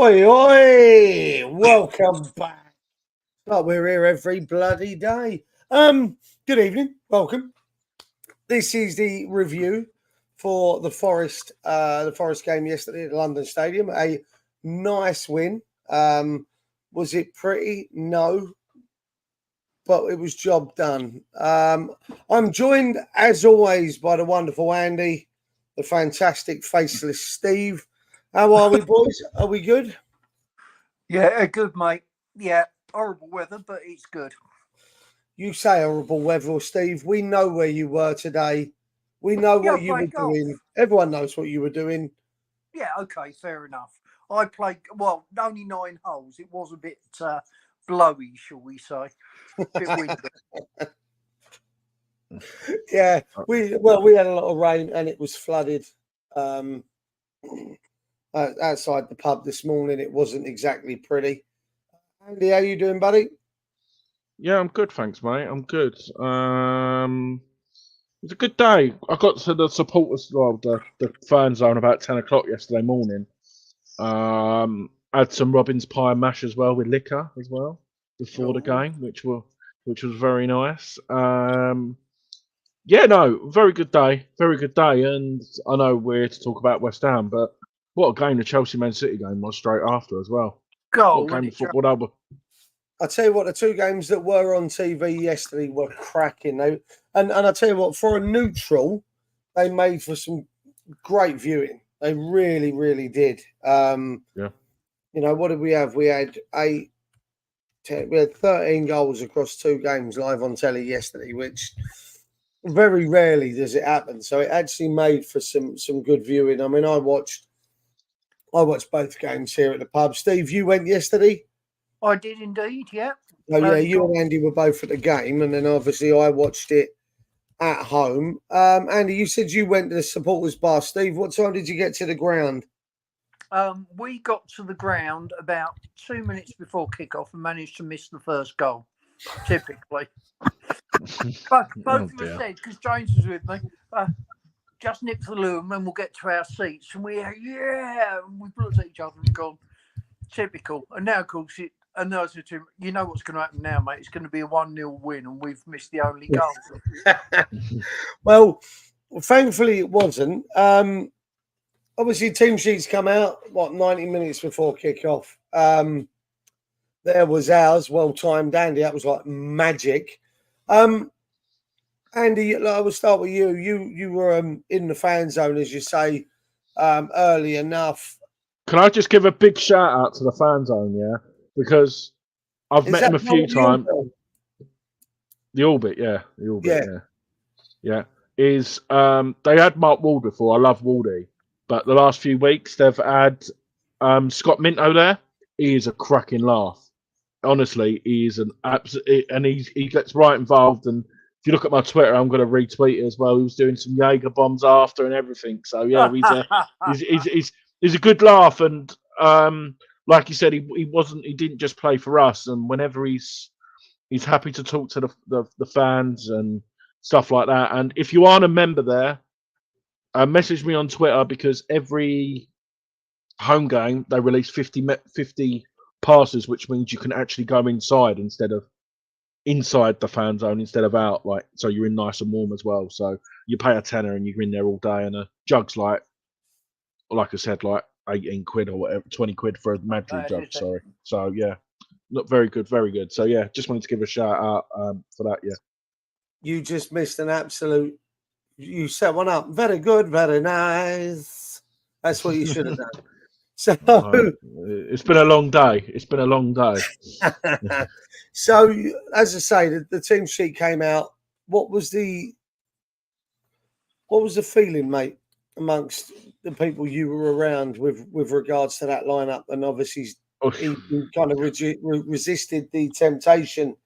Oi, oi! Welcome back. Oh, we're here every bloody day. Good evening. Welcome. This is the review for the Forest game yesterday at the London Stadium. A nice win. Was it pretty? No, but it was job done. I'm joined, as always, by the wonderful Andy, the fantastic faceless Steve. How are we, boys? Are we good? Yeah, good, mate. Yeah, horrible weather, but it's good. You say horrible weather, Steve. We know where you were today. We know Yeah, what I you were played golf. doing. Everyone knows what you were doing. Yeah, okay, fair enough. I played, well, only 9 holes. It was a bit blowy, shall we say. A bit windy. Yeah, we had a lot of rain and it was flooded. Outside the pub this morning, it wasn't exactly pretty. Andy, how you doing, buddy? Yeah, I'm good, thanks, mate. I'm good. It was a good day. I got to the supporters, well, the fan zone about 10 o'clock yesterday morning. Had some Robin's pie and mash as well with liquor as well before the game, which was very nice. Yeah, no, very good day, and I know we're here to talk about West Ham, but what a game the Chelsea Man City game was straight after as well. Goal, What a game wasn't of it, football that was. I tell you what, the two games that were on TV yesterday were cracking. And I tell you what, for a neutral, they made for some great viewing. They really, really did. Yeah. You know, what did we have? We had 13 goals across two games live on telly yesterday, which very rarely does it happen. So it actually made for some good viewing. I mean, I watched both games here at the pub. Steve, you went yesterday? I did indeed, yeah. Oh, yeah, you and Andy were both at the game, and then obviously I watched it at home. Andy, you said you went to the supporters bar. Steve, what time did you get to the ground? We got to the ground about 2 minutes before kickoff and managed to miss the first goal, typically. But both of us said, because James was with me, just nip to the loo and then we'll get to our seats. And we've looked at each other and gone, typical. And now, of course, and I said to him, you know what's going to happen now, mate? It's going to be a 1-0 win and we've missed the only goal. Well, thankfully it wasn't. Obviously, team sheets come out, 90 minutes before kickoff. There was ours, well-timed, Andy. That was like magic. Andy, I will start with you. You were in the fan zone, as you say, early enough. Can I just give a big shout out to the fan zone, yeah? Because I've met him a few times. The Orbit, yeah. The Orbit, yeah. They had Mark Ward before. I love Wardy. But the last few weeks, they've had Scott Minto there. He is a cracking laugh. Honestly, he is an absolute, and he gets right involved. And if you look at my Twitter, I'm going to retweet it as well. He was doing some Jaeger bombs after and everything. So yeah, he's a good laugh. And like you said, he didn't just play for us. And whenever he's happy to talk to the fans and stuff like that. And if you aren't a member there, message me on Twitter, because every home game they release 50 passes, which means you can actually go inside instead of inside the fan zone instead of out, like, so you're in nice and warm as well. So you pay a tenner and you're in there all day, and a jug's like I said, like 18 quid or whatever, 20 quid for a Madrid jug. Sorry. So yeah, look, very good, very good. So yeah, just wanted to give a shout out for that. Yeah, you just missed an absolute. You set one up. Very good, very nice. That's what you should have done. So it's been a long day. It's been a long day. So, as I say, the team sheet came out. What was the feeling, mate, amongst the people you were around with regards to that lineup? And obviously, he kind of resisted the temptation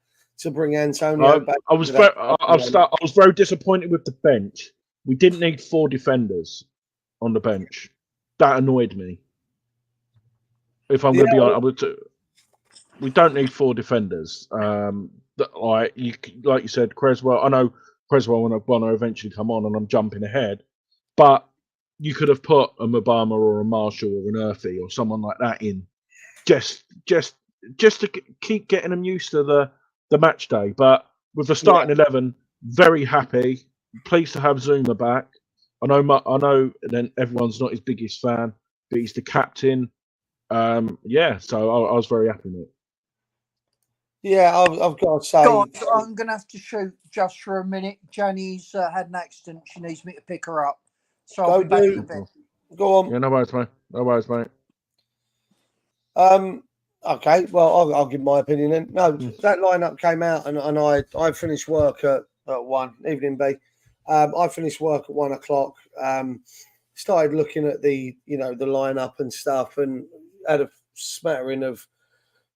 to bring Antonio back. I was very disappointed with the bench. We didn't need 4 defenders on the bench. That annoyed me. If I'm going to be honest, we don't need 4 defenders. Like you said, Creswell. I know Creswell want to eventually come on, and I'm jumping ahead. But you could have put a Mabama or a Marshall or an Earthy or someone like that in just to keep getting them used to the match day. But with the starting 11, very happy, pleased to have Zuma back. I know. Then everyone's not his biggest fan, but he's the captain. So I was very happy with it. Yeah, I've got to say, God, I'm going to have to shoot just for a minute. Jenny's had an accident. She needs me to pick her up, so I'll be back in a bit. Go on. Yeah, no worries, mate. Okay, well, I'll give my opinion then. No, that lineup came out, and I finished work at 1 evening. B. I finished work at 1 o'clock. Started looking at the lineup and stuff, and had a smattering of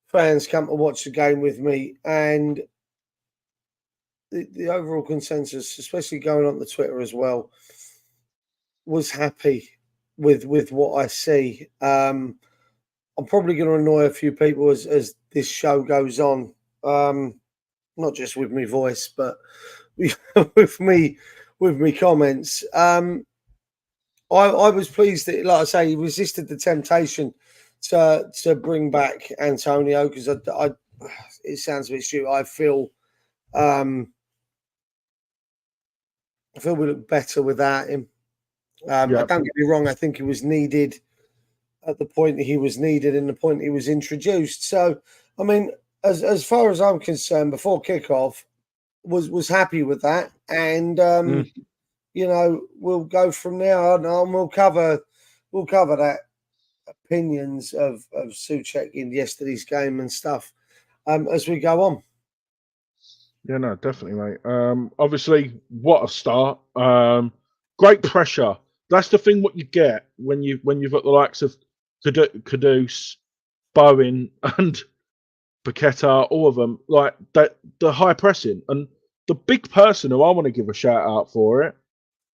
fans come to watch the game with me, and the overall consensus, especially going on the Twitter as well, was happy with what I see. I'm probably going to annoy a few people as this show goes on, not just with my voice, but with me comments. I was pleased that, like I say, he resisted the temptation to bring back Antonio, because I it sounds a bit stupid. I feel we look better without him. Don't get me wrong, I think he was needed at the point that he was needed and the point he was introduced. So, I mean, as far as I'm concerned, before kickoff, was happy with that, and we'll go from there, and we'll cover that opinions of Souček in yesterday's game and stuff as we go on. Yeah, no, definitely, mate. Obviously, what a start! Great pressure. That's the thing. What you get when you've got the likes of Kudus, Bowen, and Paqueta, all of them, like that, the high pressing, and the big person who I want to give a shout out for it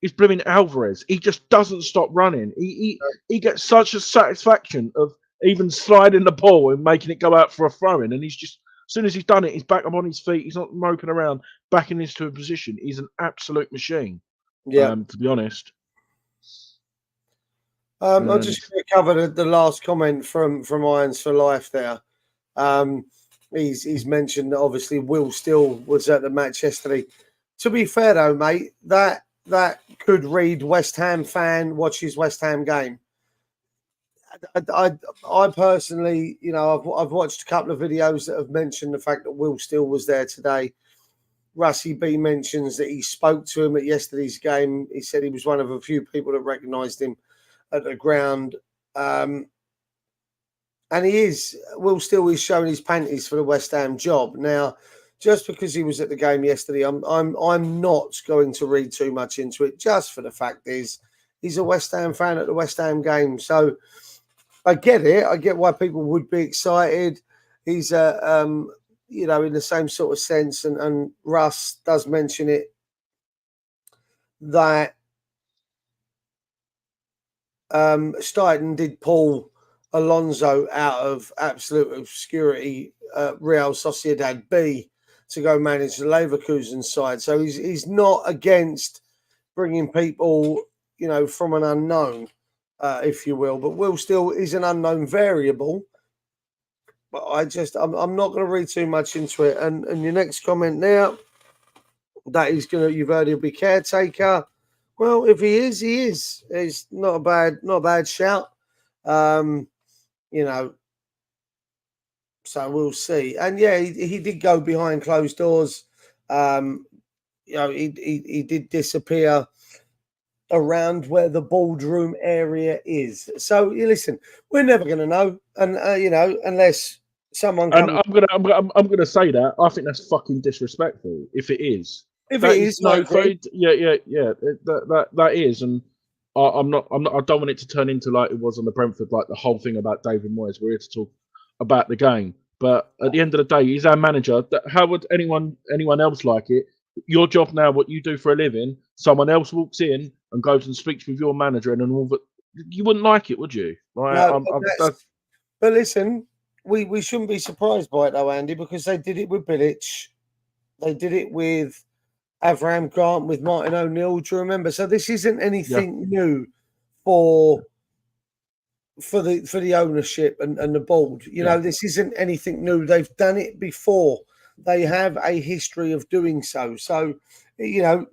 is blooming Alvarez. He just doesn't stop running. He gets such a satisfaction of even sliding the ball and making it go out for a throw in, and he's just, as soon as he's done it, he's back up on his feet. He's not moping around, backing into a position. He's an absolute machine. Yeah. To be honest. I'll just cover the last comment from Irons for Life there. He's mentioned that obviously Will Still was at the match yesterday. To be fair though, mate, that could read West Ham fan watches West Ham game. I personally, I've watched a couple of videos that have mentioned the fact that Will Still was there today. Russie B mentions that he spoke to him at yesterday's game. He said he was one of a few people that recognised him at the ground. And Will Still is showing his panties for the West Ham job. Now, just because he was at the game yesterday, I'm not going to read too much into it, just for the fact is he's a West Ham fan at the West Ham game. So I get it. I get why people would be excited. He's in the same sort of sense, and Russ does mention it, that Steidten did pull Alonso out of absolute obscurity, Real Sociedad B, to go manage the Leverkusen side. So he's not against bringing people, from an unknown, if you will. But Will Still is an unknown variable. But I'm not going to read too much into it. And your next comment now, that you've heard he'll be caretaker. Well, if he is, he is. It's not a bad shout. So we'll see. And yeah, he did go behind closed doors. He did disappear around where the boardroom area is. So listen, we're never going to know, and unless someone comes. And I'm gonna say that I think that's fucking disrespectful. If it is, if it is, no, that is, and I don't want it to turn into like it was on the Brentford, like the whole thing about David Moyes. We're here to talk about the game, but at the end of the day, he's our manager. How would anyone else like it? Your job now, what you do for a living, someone else walks in and goes and speaks with your manager, and all that, you wouldn't like it, would you? No, but listen, we shouldn't be surprised by it though, Andy, because they did it with Bilic, they did it with Avram Grant, with Martin O'Neill. Do you remember? So this isn't anything new for for the ownership and the board. You know, this isn't anything new. They've done it before. They have a history of doing so. So, you know,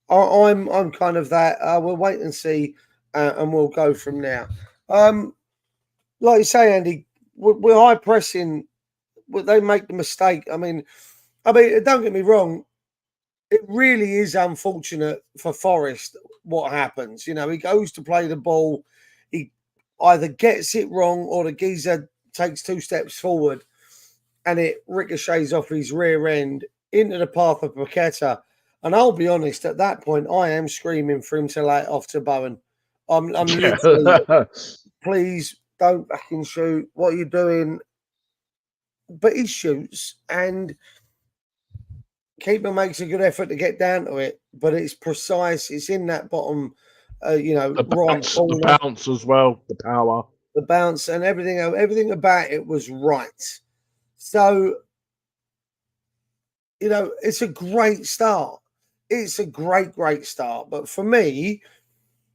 I'm kind of that. We'll wait and see, and we'll go from there. Like you say, Andy, we're high pressing. They make the mistake. I mean, don't get me wrong. It really is unfortunate for Forest what happens. You know, he goes to play the ball, he either gets it wrong or the geezer takes 2 steps forward, and it ricochets off his rear end into the path of Paqueta. And I'll be honest, at that point, I am screaming for him to lay it off to Bowen. I'm literally, please don't fucking shoot. What are you doing? But he shoots, and keeper makes a good effort to get down to it, but it's precise. It's in that bottom, right corner. The bounce as well, the power, the bounce, and everything about it was right. So, you know, it's a great start. It's a great start. But for me,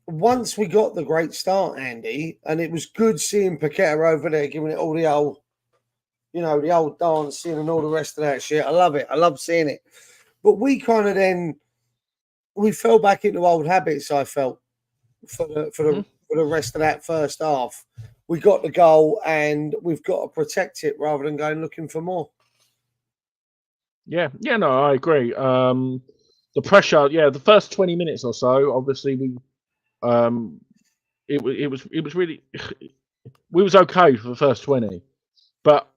once we got the great start, Andy, and it was good seeing Paqueta over there giving it all the old, the old dancing and all the rest of that shit. I love it. I love seeing it. But we kind of we fell back into old habits, I felt, for the rest of that first half. We got the goal and we've got to protect it rather than going looking for more. Yeah, no, I agree. The pressure, the first 20 minutes or so, obviously it was really, we was okay for the first 20, but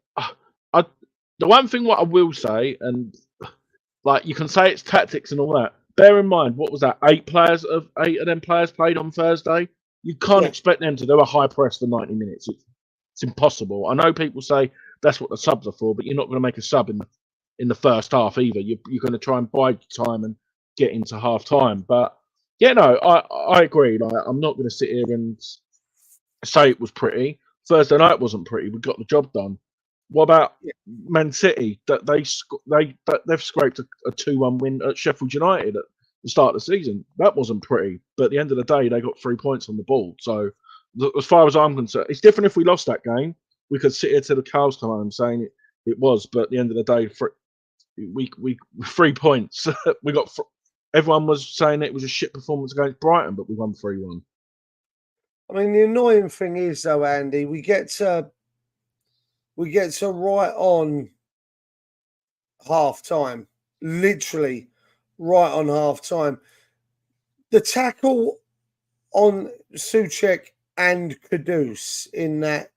the one thing what I will say, and like you can say it's tactics and all that, bear in mind, what was that, 8 of them players played on Thursday? You can't expect them to do a high press for 90 minutes. It's impossible. I know people say that's what the subs are for, but you're not going to make a sub in the first half either. You're going to try and bide time and get into half time. But I agree. Like, I'm not going to sit here and say it was pretty. Thursday night wasn't pretty. We got the job done. What about Man City? That they've scraped a 2-1 win at Sheffield United at the start of the season. That wasn't pretty. But at the end of the day, they got 3 points on the board. So as far as I'm concerned, it's different if we lost that game. We could sit here till the cows come home saying it was. But at the end of the day, we 3 points. We got. Everyone was saying it was a shit performance against Brighton, but we won 3-1. I mean, the annoying thing is, though, Andy, we get to right on half time, literally right on half time. The tackle on Souček and Kudus in that.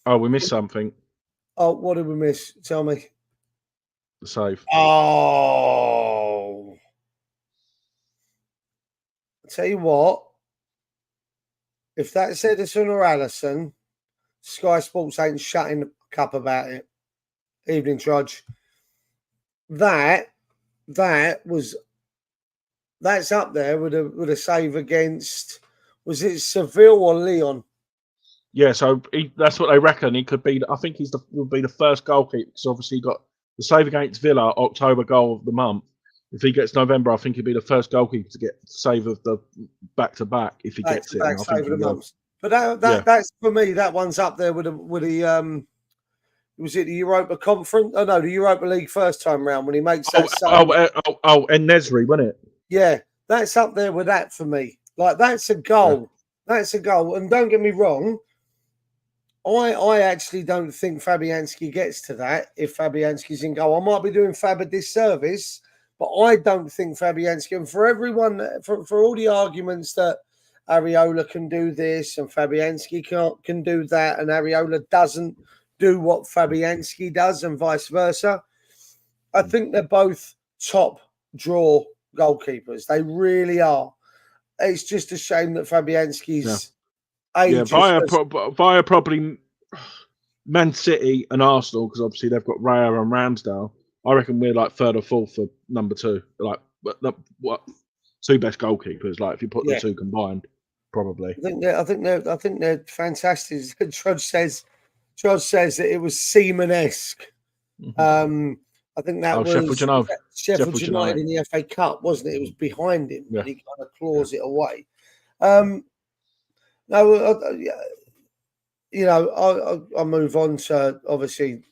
Oh, we missed something. Oh, what did we miss? Tell me. The save. Oh. I'll tell you what. If that's Edison or Allison, Sky Sports ain't shutting the cup about it. Evening, Trudge. That's up there with a save against, was it Seville or Lyon? Yeah, so that's what they reckon. He could be. I think will be the first goalkeeper. Because obviously he got the save against Villa, October goal of the month. If he gets November, I think he'll be the first goalkeeper to get save of the back-to-back if he gets it. Save of the month. But that's for me. That one's up there with the was it the Europa Conference? Oh no, the Europa League first time round when he makes that save. And Nesri, wasn't it? Yeah, that's up there with that for me. Like that's a goal. Yeah. That's a goal. And don't get me wrong, I actually don't think Fabianski gets to that if Fabianski's in goal. I might be doing Fab a disservice, but I don't think Fabianski, and for everyone, for all the arguments that Areola can do this and Fabianski can do that, and Areola doesn't do what Fabianski does and vice versa, I think they're both top draw goalkeepers. They really are. It's just a shame that Fabianski's age via probably Man City and Arsenal, because obviously they've got Raya and Ramsdale. I reckon we're like third or fourth for number 2. Like what 2 best goalkeepers? Like if you put the 2 combined, probably. I think they're fantastic. Trudge says that it was Seaman-esque. I think that was Sheffield United in the FA Cup, wasn't it? It was behind him, and he kind of claws it away. No, I move on to obviously.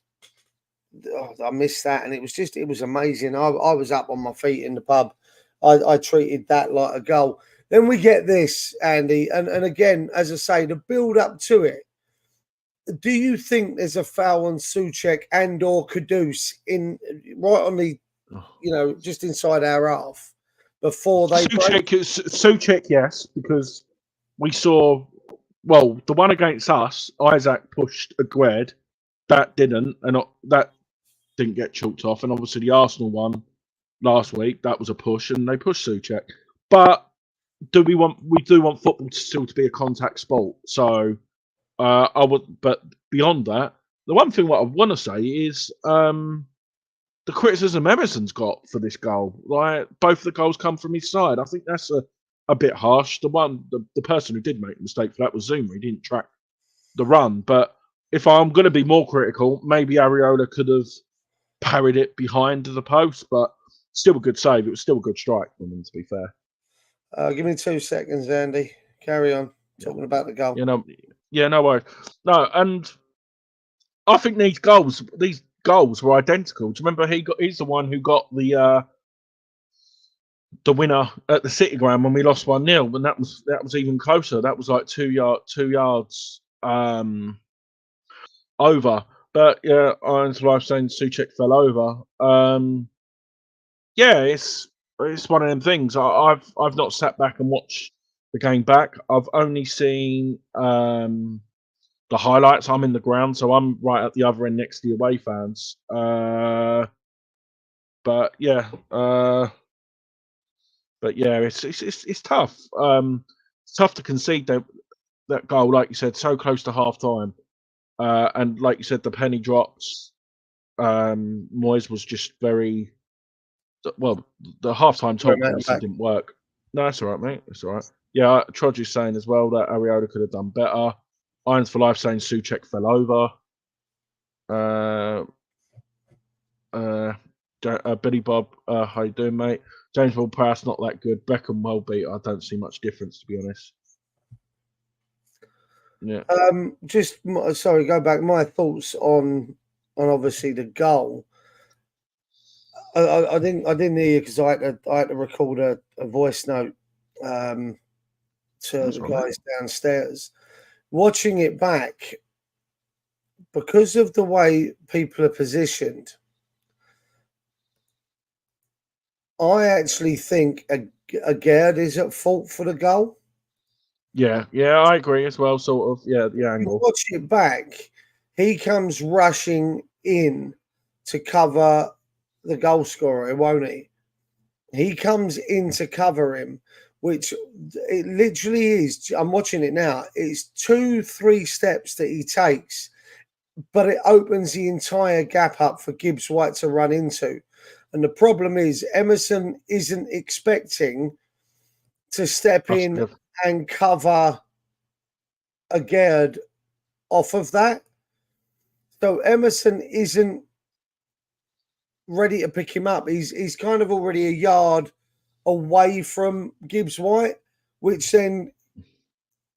I missed that, and it was amazing. I was up on my feet in the pub. I treated that like a goal. Then we get this, Andy, and again, as I say, the build up to it. Do you think there's a foul on Souček and or Kudus in right on the, just inside our half before they break? Souček, yes, because we saw. Well, the one against us, Isaac pushed Aguerd. That didn't, and that didn't get chalked off. And obviously, the Arsenal one last week, that was a push, and they pushed Souček. But we do want football still to be a contact sport. So but beyond that, the one thing what I want to say is the criticism Emerson's got for this goal. Like, both the goals come from his side. I think that's a bit harsh. The person who did make the mistake for that was Zuma. He didn't track the run. But if I'm going to be more critical, maybe Areola could have parried it behind the post, but still a good save. It was still a good strike from him, to be fair. Give me 2 seconds, Andy. Carry on talking about the goal. No worries. No, and I think these goals were identical. Do you remember he's the one who got the winner at the City Ground when we lost 1-0, and that was even closer. That was like 2 yards over. But yeah, Iron's life saying Souček fell over. It's one of them things. I've not sat back and watched the game back. I've only seen the highlights. I'm in the ground, so I'm right at the other end next to the away fans. It's tough. It's tough to concede that goal, like you said, so close to half time. And like you said, the penny drops. Moyes was just very well. The halftime talk obviously didn't work. No, that's all right, mate. That's all right. Yeah, Trudge is saying as well that Areola could have done better. Irons for Life saying Souček fell over. Billy Bob, how you doing, mate? James Ward-Prowse not that good. Beckham well beat. I don't see much difference, to be honest. Yeah. Go back. My thoughts on obviously the goal. I didn't hear you because I had to record a voice note to the guys downstairs. Watching it back, because of the way people are positioned, I actually think Aguerd is at fault for the goal. Yeah, I agree as well. Sort of, the angle. You watch it back, he comes rushing in to cover the goal scorer, won't he? He comes in to cover him, which it literally is. I'm watching it now. It's 2-3 steps that he takes, but it opens the entire gap up for Gibbs White to run into. And the problem is Emerson isn't expecting to step in and cover Aguerd off of that. So Emerson isn't ready to pick him up. He's kind of already a yard away from Gibbs White, which then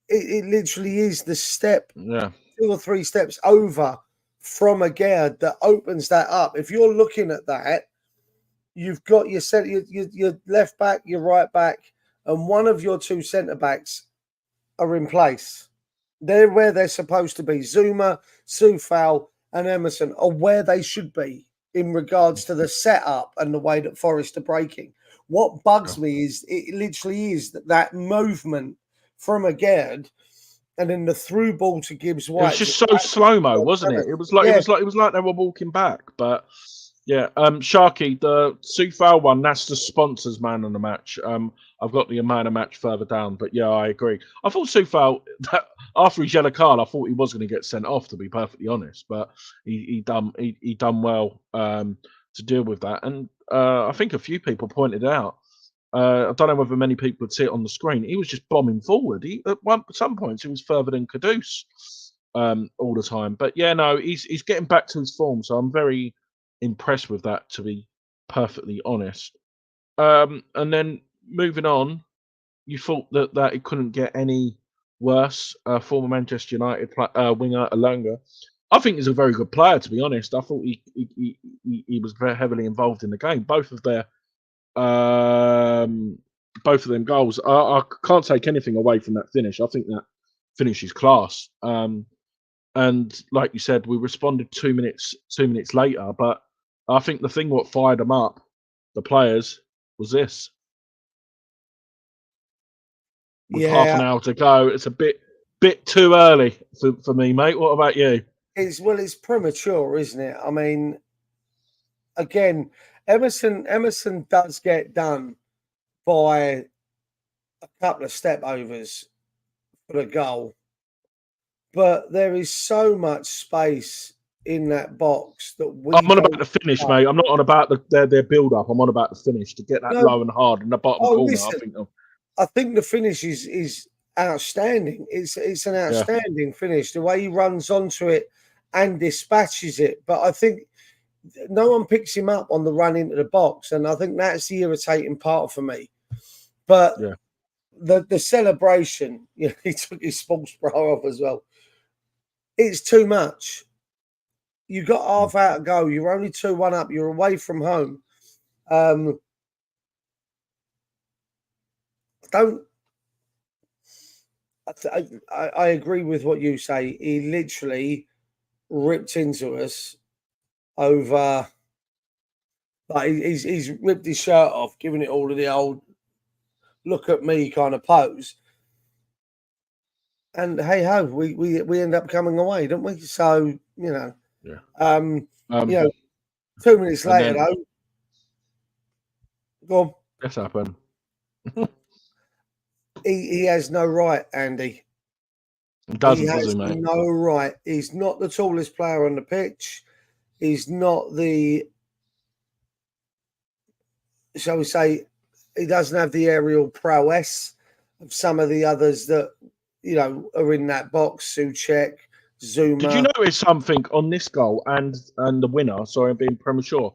it literally is the step, 2 or 3 steps over from Aguerd that opens that up. If you're looking at that, you've got your left back, your right back, and one of your 2 centre backs are in place. They're where they're supposed to be. Zuma, Soufal, and Emerson are where they should be in regards to the setup and the way that Forest are breaking. What bugs me is it literally is that movement from Aguerd and then the through ball to Gibbs White. It was just so slow-mo, wasn't it? It was like they were walking back. But yeah, Sharky, the Soufal one, that's the sponsors man on the match. I've got the man of match further down, but yeah, I agree. I thought Soufal, after his yellow card, I thought he was going to get sent off, to be perfectly honest. But he done well to deal with that, and I think a few people pointed out. I don't know whether many people would see it on the screen. He was just bombing forward. At some points, he was further than Kudus all the time. But yeah, no, he's getting back to his form. So I'm very impressed with that, to be perfectly honest. And then moving on, you thought that it couldn't get any worse. Former Manchester United winger Alonga. I think he's a very good player, to be honest. I thought he was very heavily involved in the game. Both of them goals. I can't take anything away from that finish. I think that finish is class. And like you said, we responded 2 minutes later. But I think the thing what fired them up, the players, was this. With half an hour to go, it's a bit too early for me, mate. What about you? It's premature, isn't it? I mean, again, Emerson does get done by a couple of step overs for the goal, but there is so much space in that box that I'm on about the finish, mate. I'm not on about their build up. I'm on about the finish to get that low and hard in the bottom corner. Listen, I think the finish is outstanding. It's an outstanding finish. The way he runs onto it and dispatches it, but I think no one picks him up on the run into the box, and I think that's the irritating part for me. But the celebration, he took his sports bra off as well. It's too much. You got half out to go. You're only 2-1 up. You're away from home. I agree with what you say. He literally ripped into us over. Like he's ripped his shirt off, giving it all to the old look at me kind of pose. And hey ho, we end up coming away, don't we? So you know, 2 minutes later though, go on. That's happened. He has no right, Andy. He has mate? No right. He's not the tallest player on the pitch. He's not the, shall we say, he doesn't have the aerial prowess of some of the others that, are in that box. Souček, Zuma. Did you notice something on this goal and the winner? Sorry, I'm being premature.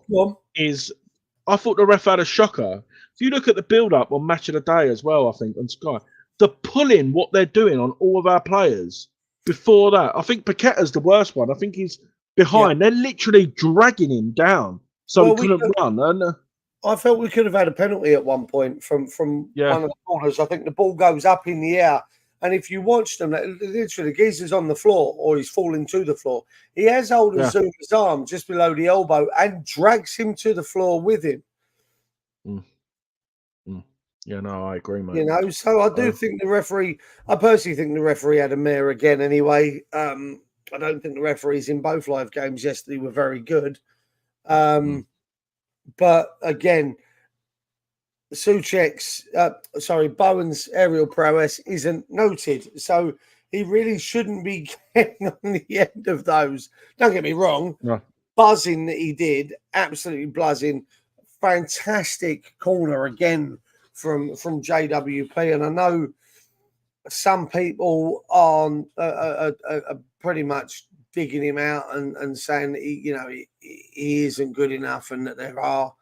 Is I thought the ref had a shocker. If you look at the build-up on Match of the Day as well, I think, on Sky, the pulling, what they're doing on all of our players before that. I think Paqueta's the worst one. I think he's behind. Yeah. They're literally dragging him down so he couldn't run. And I felt we could have had a penalty at one point from one of the corners. I think the ball goes up in the air. And if you watch them, literally, the geezer's on the floor or he's falling to the floor. He has hold of Zuma's arm just below the elbow and drags him to the floor with him. Yeah, no, I agree, mate. So I do think the referee, I personally think the referee had a mare again anyway. I don't think the referees in both live games yesterday were very good. But again, Bowen's aerial prowess isn't noted. So he really shouldn't be getting on the end of those. Don't get me wrong. No. Buzzing that he did, absolutely buzzing. Fantastic corner again from JWP. And I know some people are pretty much digging him out and saying that he isn't good enough and that there are.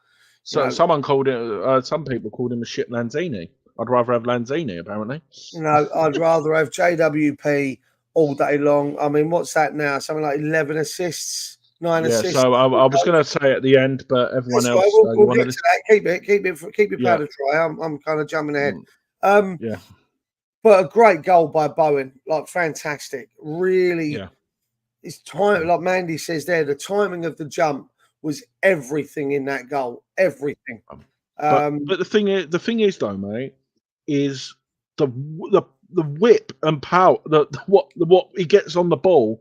So someone called it. Some people called him a shit Lanzini. I'd rather have Lanzini, apparently. I'd rather have JWP all day long. I mean, what's that now? Something like 11 assists. 9 assists. So I was going to say at the end, but everyone else. We'll get to that. Keep your powder dry. I'm kind of jumping ahead. But a great goal by Bowen, like fantastic. Really, it's time. Like Mandy says there, the timing of the jump was everything in that goal. Everything. But the thing is, though, mate, is the whip and power. What he gets on the ball.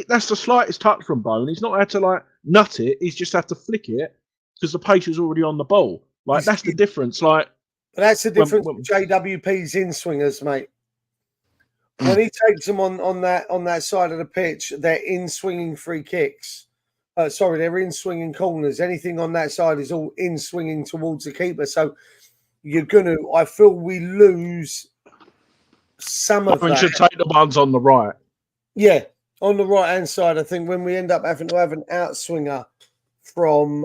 That's the slightest touch from Bowen. He's not had to nut it. He's just had to flick it because the pace is already on the ball. That's the difference. But that's the difference with JWP's in swingers, mate. When he takes them on that side of the pitch, they're in swinging free kicks. They're in swinging corners. Anything on that side is all in swinging towards the keeper. So I feel we lose some of that. We should take the ones on the right. Yeah. On the right hand side, I think when we end up having to have an outswinger from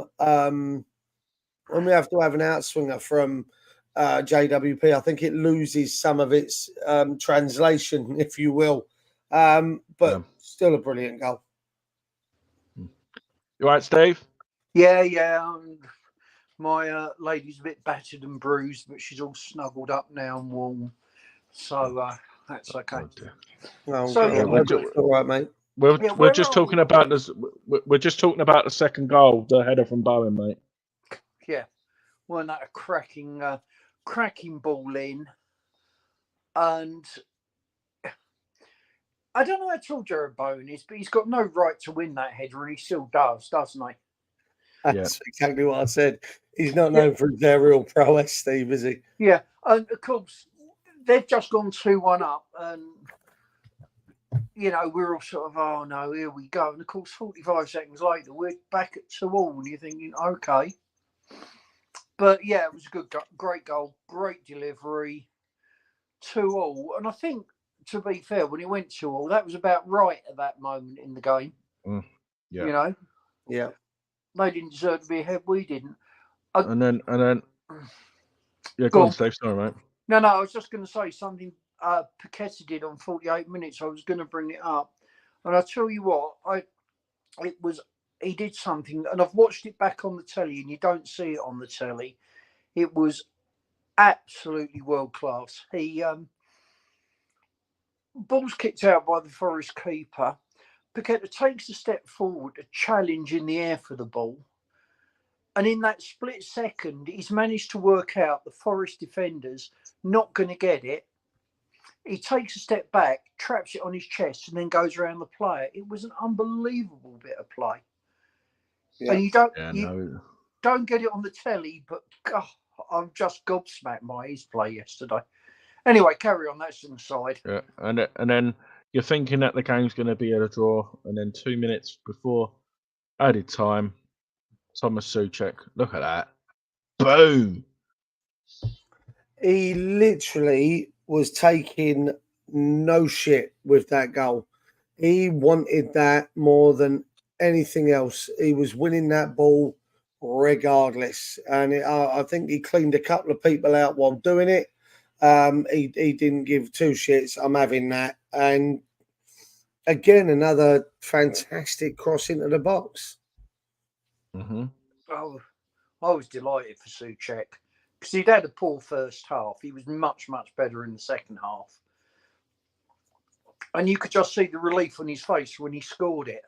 JWP. I think it loses some of its translation, if you will. But still a brilliant goal. You right, Steve? Yeah. My lady's a bit battered and bruised, but she's all snuggled up now and warm. So that's okay. All right, mate. We're just talking about this. We're just talking about the second goal, the header from Bowen, mate. Yeah, wasn't that a cracking ball in? And I don't know how tall Jared Bowen is, but he's got no right to win that header, and he still does, doesn't he? That's exactly what I said. He's not known for his aerial prowess, Steve, is he? Yeah, and of course they've just gone 2-1 up, and we're all sort of, oh no, here we go. And of course, 45 seconds later, we're back at 2-2, and you're thinking, okay. But yeah, it was a great goal, great delivery, 2-2. And I think, to be fair, when it went 2-2, that was about right at that moment in the game. Yeah. Yeah. They didn't deserve to be ahead. We didn't. And then, yeah, go on, Steve. Sorry, mate. No, I was just going to say something Paqueta did on 48 minutes. I was going to bring it up. And I tell you what, he did something, and I've watched it back on the telly, and you don't see it on the telly. It was absolutely world class. He ball's kicked out by the Forest keeper. Paqueta takes a step forward, a challenge in the air for the ball. And in that split second, he's managed to work out the Forest defenders not going to get it. He takes a step back, traps it on his chest, and then goes around the player. It was an unbelievable bit of play. Yeah. And you don't get it on the telly, but God, I'm just gobsmacked by his play yesterday. Anyway, carry on. That's an aside. Yeah, and then you're thinking that the game's going to be at a draw, and then 2 minutes before added time, Thomas Souček, look at that, boom! He literally was taking no shit with that goal. He wanted that more than anything else. He was winning that ball regardless, and I think he cleaned a couple of people out while doing it. He didn't give two shits. I'm having that. And again, another fantastic cross into the box. Mm-hmm. Oh, I was delighted for Souček because he'd had a poor first half. He was much, much better in the second half. And you could just see the relief on his face when he scored it.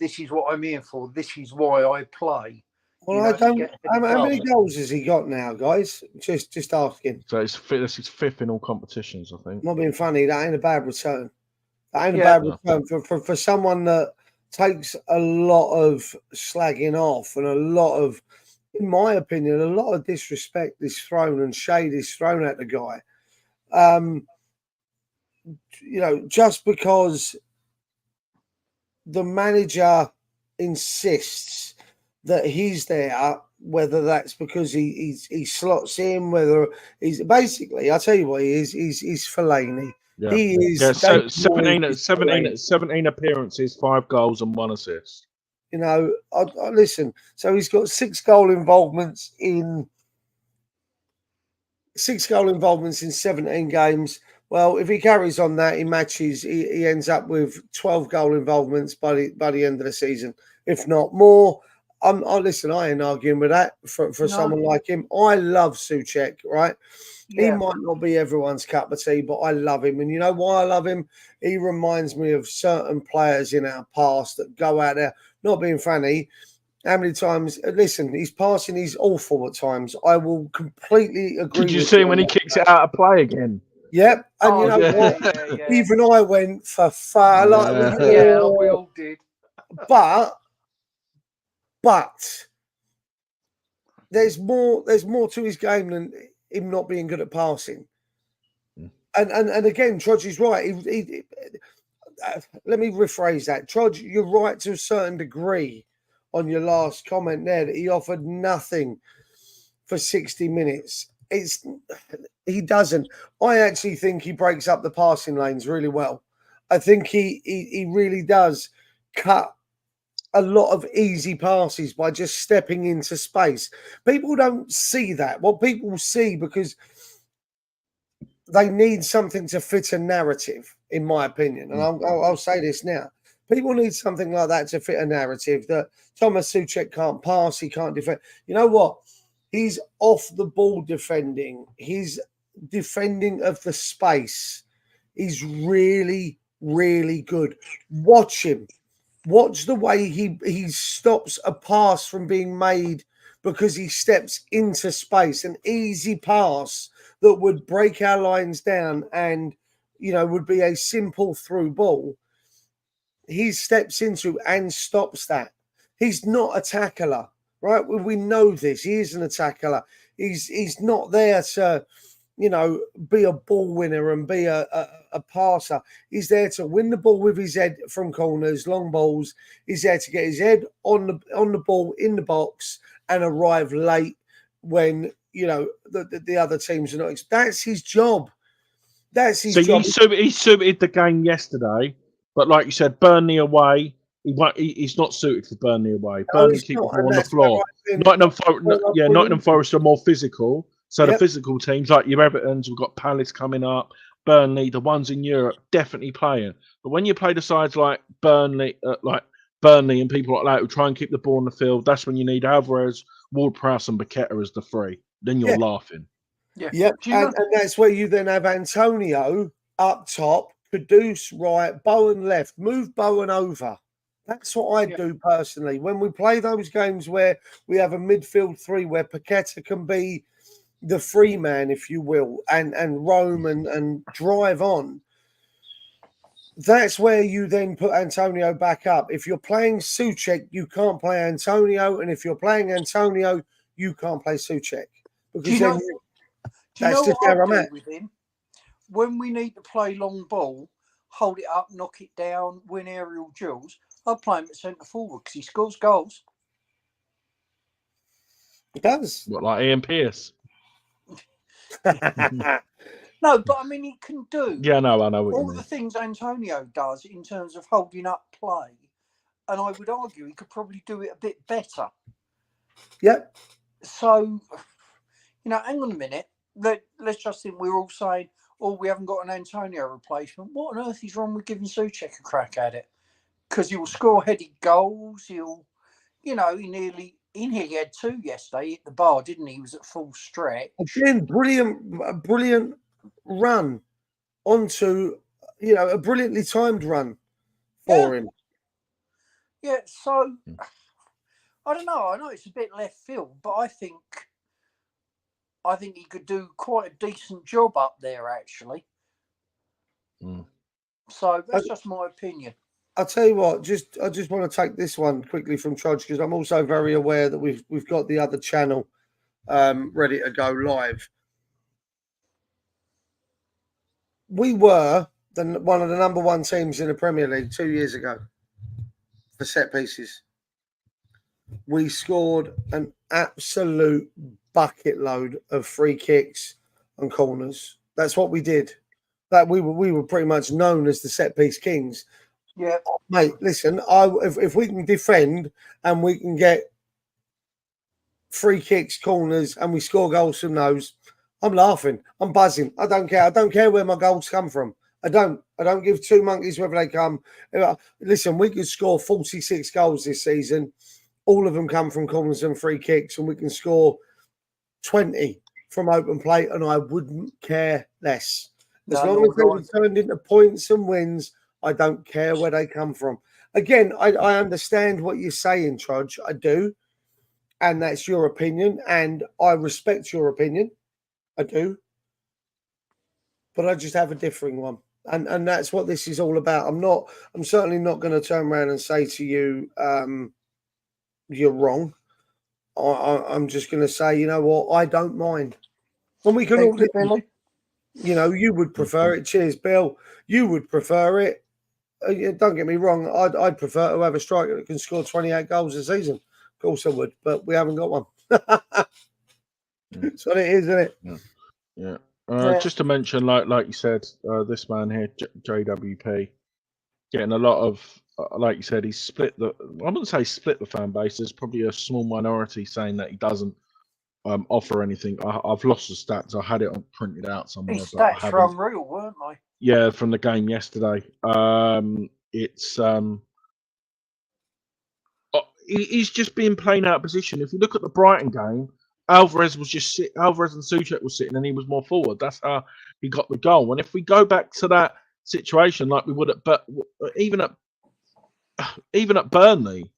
This is what I'm here for. This is why I play. Well, I don't. How many goals has he got now, guys? Just asking. So it's fifth in all competitions, I think. Not being funny, that ain't a bad return. That ain't a bad return for someone that takes a lot of slagging off and a lot of, in my opinion, a lot of disrespect is thrown and shade is thrown at the guy. Just because the manager insists that he's there, whether that's because he slots in, whether he's basically, I'll tell you what he is, he's Fellaini. Yeah. He is. Yeah, so 17 appearances, 5 goals and 1 assist. I listen. So he's got 6 goal involvements in 17 games. Well, if he carries on that in matches, he ends up with 12 goal involvements by the end of the season, if not more. Listen, I ain't arguing with that for someone like him. I love Souček, right? Yeah. He might not be everyone's cup of tea, but I love him. And you know why I love him? He reminds me of certain players in our past that go out there, not being funny. How many times? Listen, his passing is awful at times. I will completely agree. Did you see when he kicks it out of play again? Yep. And what? Yeah. Even I went for far. We all did. But there's more to his game than him not being good at passing. And again, Trudge is right. Let me rephrase that. Trudge, you're right to a certain degree on your last comment there that he offered nothing for 60 minutes. He doesn't. I actually think he breaks up the passing lanes really well. I think he really does cut a lot of easy passes by just stepping into space. People don't see that. What people see, because they need something to fit a narrative, in my opinion. And I'll say this now. People need something like that to fit a narrative, that Thomas Souček can't pass, he can't defend. You know what? He's off the ball defending. His defending of the space is really, really good. Watch him. Watch the way he stops a pass from being made because he steps into space. An easy pass that would break our lines down and, you know, would be a simple through ball. He steps into and stops that. He's not a tackler, right? We know this. He isn't a tackler. He's not there to, you know, be a ball winner and be a passer. He's there to win the ball with his head from corners, long balls. He's there to get his head on the ball in the box and arrive late when, you know, the other teams are not. That's his job. That's his job. He suited the game yesterday, but like you said, Burnley away. He's not suited for Burnley away. Burnley keep the ball on the floor. Nottingham Forest are more physical. So the physical teams, like your Evertons, we've got Palace coming up, Burnley, the ones in Europe, definitely playing. But when you play the sides like Burnley and people like that who try and keep the ball on the field, that's when you need Alvarez, Ward-Prowse, and Paqueta as the three. Then you're laughing. Yeah, and that's where you then have Antonio up top, Kudus right, Bowen left, move Bowen over. That's what I do personally. When we play those games where we have a midfield three where Paqueta can be the free man, if you will, and roam and drive on, that's where you then put Antonio back up. If you're playing Souček, you can't play Antonio, and if you're playing Antonio, you can't play Souček. Because do you know what I do with him? When we need to play long ball, hold it up, knock it down, win aerial duels, I play him at centre forward because he scores goals. He does. What, like Ian Pearce? No, but I mean, he can do. Yeah, no, I know what all the things Antonio does in terms of holding up play, and I would argue he could probably do it a bit better. Yep. So, you know, hang on a minute. Let's just think we're all saying, "Oh, we haven't got an Antonio replacement." What on earth is wrong with giving Souček a crack at it? Because he'll score headed goals. He'll, you know, he nearly had two yesterday. He hit the bar, didn't he? He was at full stretch. Again, brilliant run onto, you know, a brilliantly timed run for him. Yeah, so I don't know. I know it's a bit left field, but I think he could do quite a decent job up there, actually. So that's just my opinion. I'll tell you what. I just want to take this one quickly from Trudge, because I'm also very aware that we've got the other channel ready to go live. We were one of the number one teams in the Premier League 2 years ago for set pieces. We scored an absolute bucket load of free kicks and corners. That's what we did. That we were pretty much known as the set piece kings. Yeah, mate. Listen, if we can defend and we can get free kicks, corners, and we score goals from those, I'm laughing. I'm buzzing. I don't care. I don't care where my goals come from. I don't give two monkeys whether they come. Listen, we could score 46 goals this season. All of them come from corners and free kicks, and we can score 20 from open play, and I wouldn't care less. As long as they were turned into points and wins, I don't care where they come from. Again, I understand what you're saying, Trudge. I do. And that's your opinion, and I respect your opinion. I do. But I just have a differing one. And that's what this is all about. I'm certainly not going to turn around and say to you, you're wrong. I'm just going to say, you know what, I don't mind. And we can all, you know, you would prefer it. Cheers, Bill. You would prefer it. Don't get me wrong. I'd prefer to have a striker that can score 28 goals a season. Of course I would, but we haven't got one. That's what it is, isn't it? Yeah. Just to mention, like you said, this man here, JWP, getting a lot of like you said, he's split the. I wouldn't say split the fan base. There's probably a small minority saying that he doesn't offer anything. I've lost the stats. I had it printed out somewhere, His but I stats haven't. were unreal, weren't they? Yeah, from the game yesterday. It's he's just being plain out of position. If you look at the Brighton game, Alvarez and Souček was sitting, and he was more forward. That's how he got the goal. And if we go back to that situation, like we would but even at Burnley,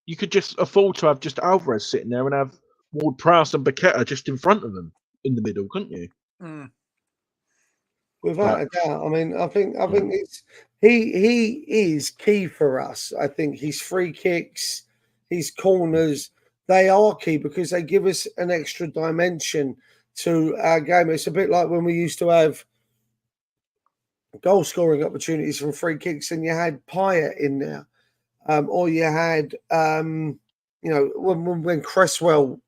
you could just afford to have just Alvarez sitting there and have Ward-Prowse and Paqueta just in front of them in the middle, couldn't you? Mm. Without a doubt. I mean, I think it's he is key for us. I think his free kicks, his corners, they are key because they give us an extra dimension to our game. It's a bit like when we used to have goal scoring opportunities from free kicks and you had Payet in there. Or you had when Cresswell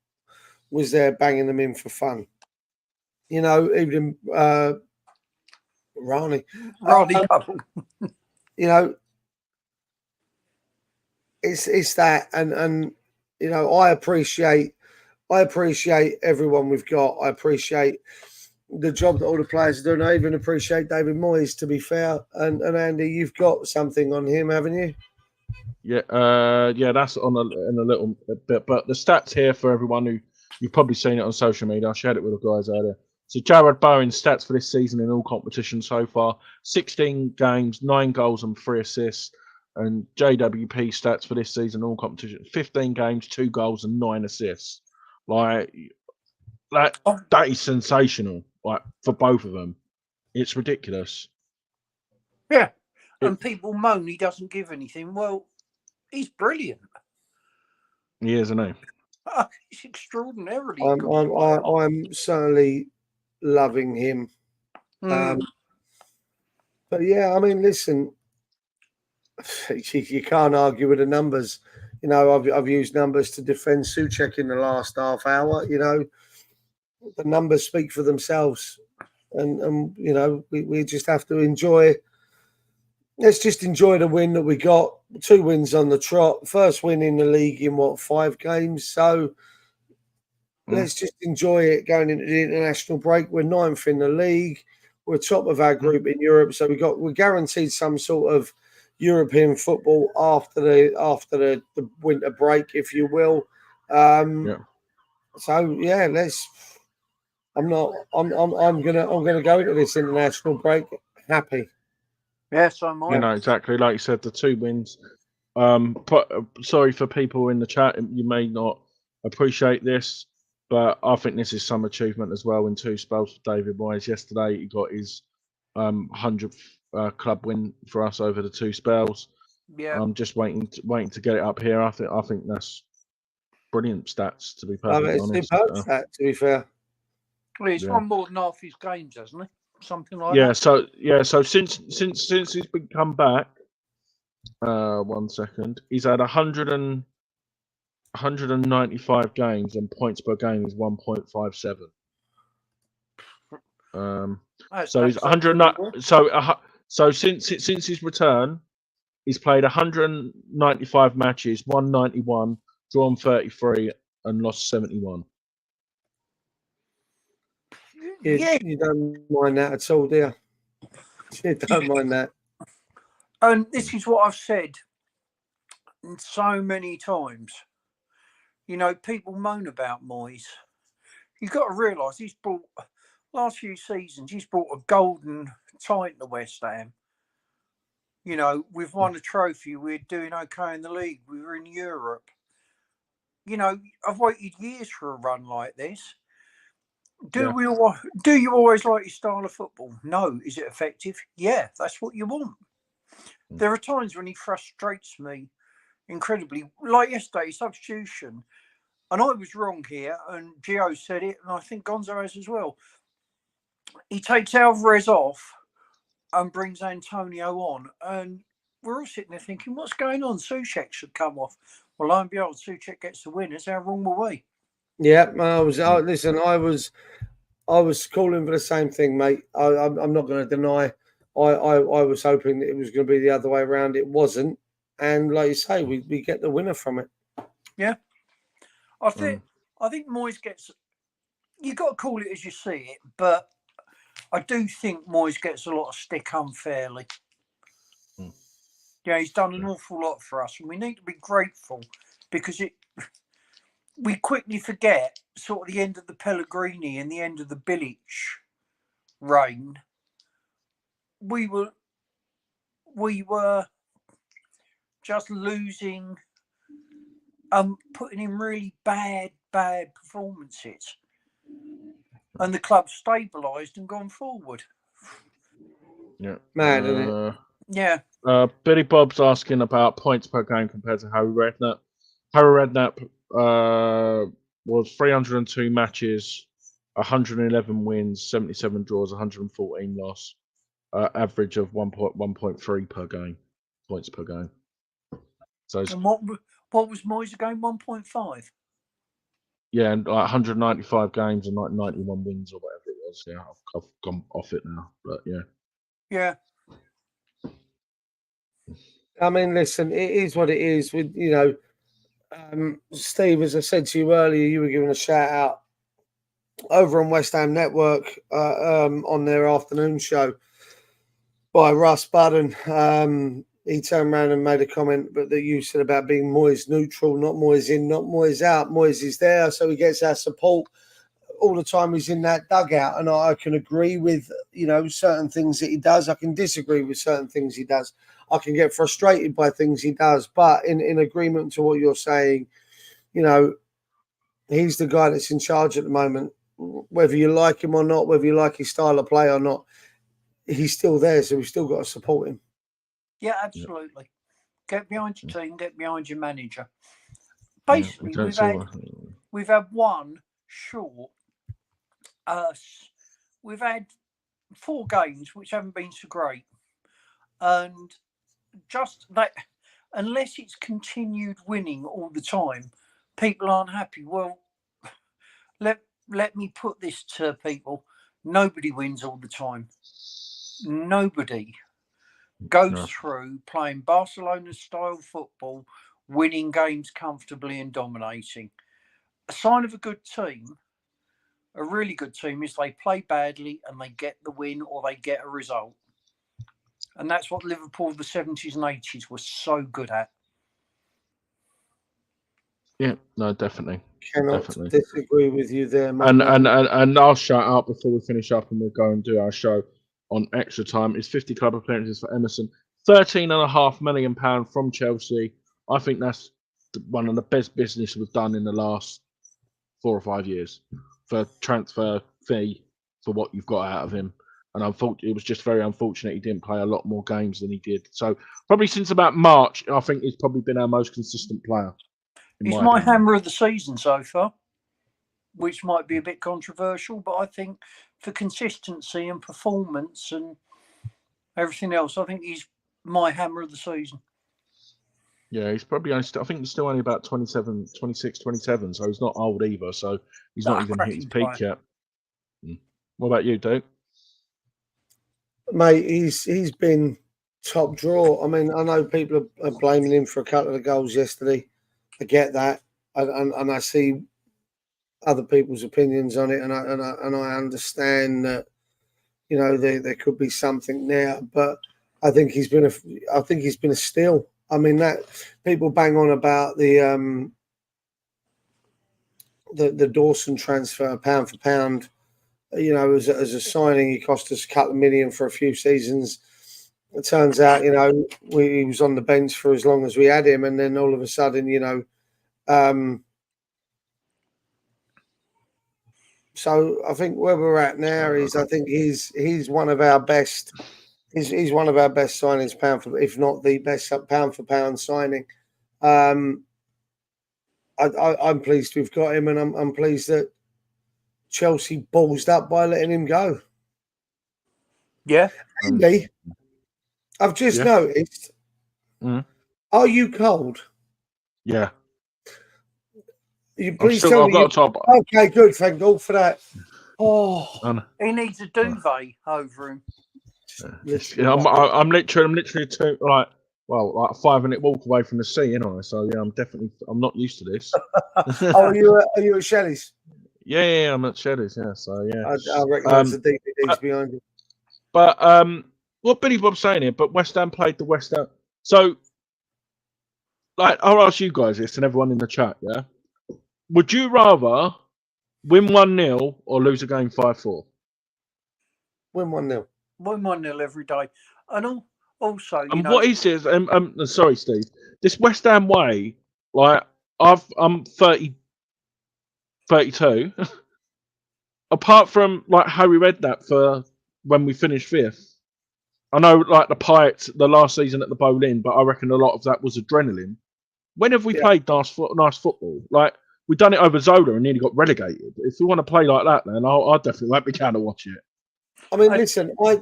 was there banging them in for fun. Even Rani couple. It's that, and I appreciate everyone we've got. I appreciate the job that all the players are doing. I even appreciate David Moyes, to be fair. And Andy, you've got something on him, haven't you? Yeah, that's in a little bit. But the stats here for everyone who you've probably seen it on social media. I shared it with the guys earlier. So Jared Bowen's stats for this season in all competitions so far: 16 games, 9 goals and 3 assists. And JWP stats for this season, all competitions: 15 games, 2 goals and 9 assists. Like that is sensational. Like for both of them, it's ridiculous. Yeah, and people moan he doesn't give anything. Well, he's brilliant. He is, isn't he? He's extraordinarily I'm, good. I'm certainly loving him. But yeah, I mean, listen, you can't argue with the numbers. I've used numbers to defend Souček in the last half hour. The numbers speak for themselves, and we just have to enjoy. Let's just enjoy the win that we got. 2 wins on the trot. First win in the league in 5 games. So let's just enjoy it going into the international break. We're 9th in the league. We're top of our group in Europe. So we're guaranteed some sort of European football after the winter break, if you will. So yeah, I'm gonna go into this international break happy. Yes, I'm on. Exactly like you said, the 2 wins. But sorry for people in the chat, you may not appreciate this, but I think this is some achievement as well in 2 spells for David Moyes. Yesterday he got his 100th club win for us over the 2 spells. Yeah, I'm just waiting to get it up here. I think that's brilliant stats, to be perfectly honest. It's superb stat, to be fair. Well, he's won more than half his games, hasn't he? Something like that. So since he's been come back, 1 second, he's had 195 games and points per game is 1.57. So he's 100. So since his return, he's played 195 matches, won 91, drawn 33, and lost 71. You don't mind that at all, do you? You don't mind that. And this is what I've said so many times. People moan about Moyes. You've got to realise he's brought, last few seasons, he's brought a golden title to West Ham. We've won a trophy. We're doing okay in the league. We were in Europe. I've waited years for a run like this. Do you always like your style of football? No. Is it effective? Yeah, that's what you want. There are times when he frustrates me incredibly. Like yesterday, substitution. And I was wrong here, and Gio said it, and I think Gonzo has as well. He takes Alvarez off and brings Antonio on, and we're all sitting there thinking, what's going on? Souček should come off. Well, lo and behold, Souček gets the winners. How wrong were we? Yeah, I was calling for the same thing, mate. I'm not going to deny. I was hoping that it was going to be the other way around. It wasn't, and like you say, we get the winner from it. Yeah, I think Moyes gets. You got to call it as you see it, but I do think Moyes gets a lot of stick unfairly. Yeah, he's done an awful lot for us, and we need to be grateful because we quickly forget sort of the end of the Pellegrini and the end of the Bilic reign. We were just losing, putting in really bad performances, and the club stabilised and gone forward. Yeah, mad, isn't it? Yeah. Billy Bob's asking about points per game compared to Harry Redknapp. Harry Redknapp was 302 matches, 111 wins, 77 draws, 114 loss, average of 1.3 per game, points per game. So, and what was Moyes again? 1.5. Yeah, and like 195 games and like 91 wins or whatever it was. Yeah, I've gone off it now, but yeah. Yeah. I mean, listen, it is what it is. With Steve, as I said to you earlier, you were giving a shout out over on West Ham Network on their afternoon show by Russ Budden. He turned around and made a comment, but that you said about being Moyes neutral, not Moyes in, not Moyes out. Moyes is there, so he gets our support all the time. He's in that dugout, and I can agree with certain things that he does. I can disagree with certain things he does. I can get frustrated by things he does, but in agreement to what you're saying, he's the guy that's in charge at the moment. Whether you like him or not, whether you like his style of play or not, he's still there, so we've still got to support him. Yeah, absolutely. Get behind your team, get behind your manager. Basically, we've had one short. We've had 4 games which haven't been so great, and just that, unless it's continued winning all the time, people aren't happy. Well, let me put this to people: nobody wins all the time. Nobody goes through playing Barcelona-style football, winning games comfortably and dominating. A sign of a good team, a really good team, is they play badly and they get the win or they get a result. And that's what Liverpool of the 70s and 80s were so good at. Yeah, no, definitely. Cannot disagree with you there, mate. And I'll shout out before we finish up and we'll go and do our show on extra time. It's 50 club appearances for Emerson, £13.5 million from Chelsea. I think that's one of the best business we've done in the last 4 or 5 years for transfer fee for what you've got out of him. And it was just very unfortunate he didn't play a lot more games than he did. So probably since about March, I think he's probably been our most consistent player. He's my hammer of the season so far, which might be a bit controversial, but I think for consistency and performance and everything else, I think he's my hammer of the season. Yeah, he's probably I think he's still only about 26, 27, so he's not old either. So he's not even hit his peak yet. What about you, Duke? Mate, he's been top draw. I mean, I know people are blaming him for a couple of the goals yesterday. I get that, and I see other people's opinions on it, and I understand that there could be something there, but I think he's been a steal. I mean, that people bang on about the Dawson transfer, pound for pound. As a signing, he cost us a couple of million for a few seasons. It turns out, he was on the bench for as long as we had him, and then all of a sudden, so I think where we're at now is, I think he's one of our best. He's one of our best signings, pound for, if not the best pound for pound signing. I'm pleased we've got him, and I'm pleased that Chelsea ballsed up by letting him go. Yeah. Andy, I've just noticed. Are you cold? Yeah. You please tell me. Okay, good. Thank God for that. Oh, he needs a duvet over him. I'm literally too, like well, like a 5-minute walk away from the sea, ain't I? So yeah, I'm not used to this. Oh, are you at Shelley's? Yeah, I'm at Cheddar's. Yeah, so yeah. I recognise the DVDs behind you. But what Billy Bob's saying here, but West Ham played the West Ham. So, like, I'll ask you guys this and everyone in the chat. Yeah, would you rather win 1-0 or lose a game 5-4? Win 1-0. Win 1-0 every day, and also, And what is this? Sorry, Steve. This West Ham way, like, I'm 32. Apart from like how we read that for when we finished 5th, I know like the Pirates the last season at the Boleyn, but I reckon a lot of that was adrenaline. When have we played nice football? Like we done it over Zola and nearly got relegated. If we want to play like that, then I definitely won't be down to watch it. I mean, listen, I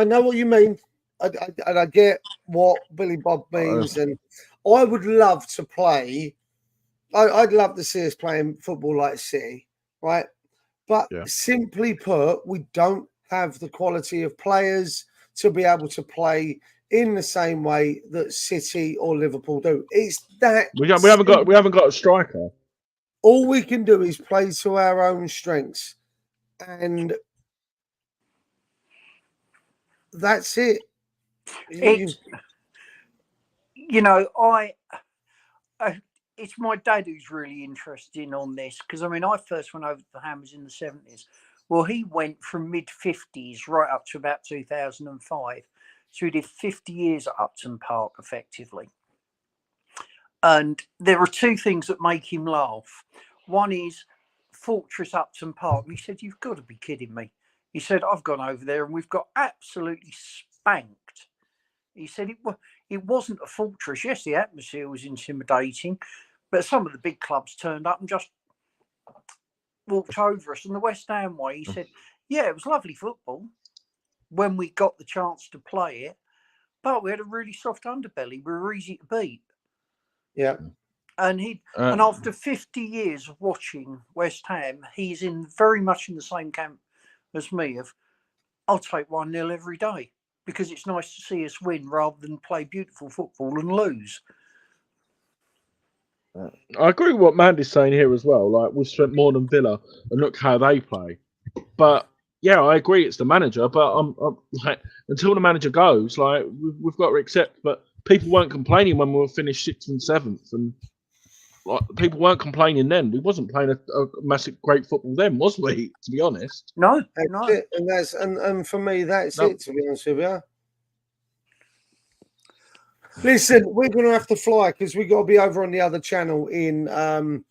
know what you mean, and I get what Billy Bob means, and I would love to play. I'd love to see us playing football like City, right? But simply put, we don't have the quality of players to be able to play in the same way that City or Liverpool do. It's that we haven't got a striker. All we can do is play to our own strengths, and that's it. It's my dad who's really interested on this because I mean I first went over to the Hammers in the 70s. Well, he went from mid-50s right up to about 2005. So he did 50 years at Upton Park effectively. And there are two things that make him laugh. One is Fortress Upton Park. And he said, "You've got to be kidding me." He said, "I've gone over there and we've got absolutely spanked." He said it wasn't a fortress. Yes, the atmosphere was intimidating, but some of the big clubs turned up and just walked over us. And the West Ham way, he said, yeah, it was lovely football when we got the chance to play it, but we had a really soft underbelly. We were easy to beat. Yeah. And and after 50 years of watching West Ham, he's very much in the same camp as me of I'll take 1-0 every day because it's nice to see us win rather than play beautiful football and lose. I agree with what Mandy's saying here as well. Like we've spent more than Villa, and look how they play. But yeah, I agree it's the manager. But I'm like, until the manager goes, like we've got to accept. But people weren't complaining when we were finished 6th and 7th, and like people weren't complaining then. We wasn't playing a massive great football then, was we? To be honest, no. It. And for me, that's it. To be honest with you. Listen, we're going to have to fly because we've got to be over on the other channel in 5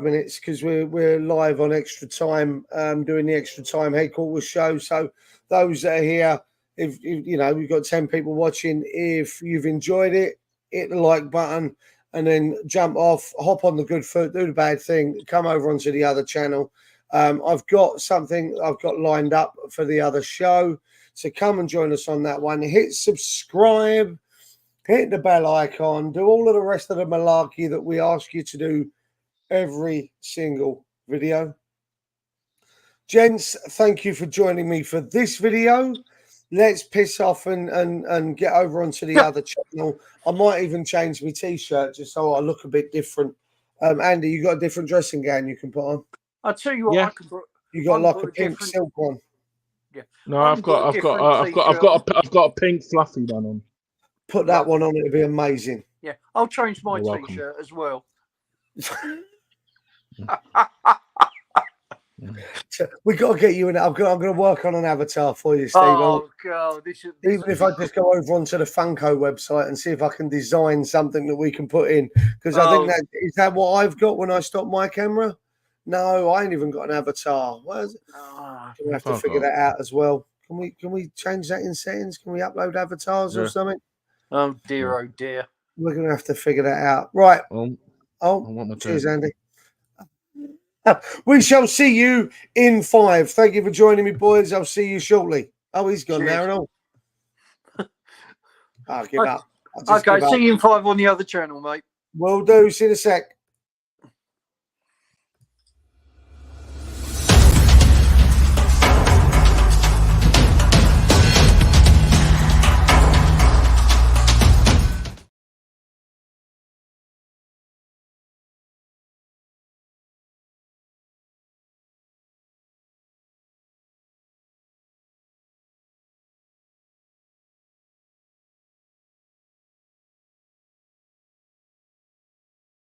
minutes because we're live on Extra Time doing the Extra Time headquarters show. So those that are here, if you know, we've got 10 people watching. If you've enjoyed it, hit the like button and then jump off, hop on the good foot, do the bad thing, come over onto the other channel. I've got something I've got lined up for the other show. So come and join us on that one. Hit subscribe, hit the bell icon, do all of the rest of the malarkey that we ask you to do every single video. Gents, thank you for joining me for this video. Let's piss off and get over onto the other channel. I might even change my t-shirt just so I look a bit different. Andy, you got a different dressing gown you can put on? I'll tell you what, you got like a pink silk one. Yeah. No, I've got a pink fluffy one on. Put that one on; it'll be amazing. Yeah, I'll change my t-shirt as well. We got to get you in. I'm going to work on an avatar for you, Steve. Oh God, even if I just go over onto the Funko website and see if I can design something that we can put in, because I think is that what I've got when I stop my camera. No, I ain't even got an avatar. What is it? We have to figure that out as well. Can we change that in settings? Can we upload avatars or something? Oh dear, oh dear. We're going to have to figure that out. Right. Cheers, Andy. We shall see you in 5. Thank you for joining me, boys. I'll see you shortly. Oh, he's gone now and all. I'll give up. Okay, see you in 5 on the other channel, mate. Will do. See you in a sec.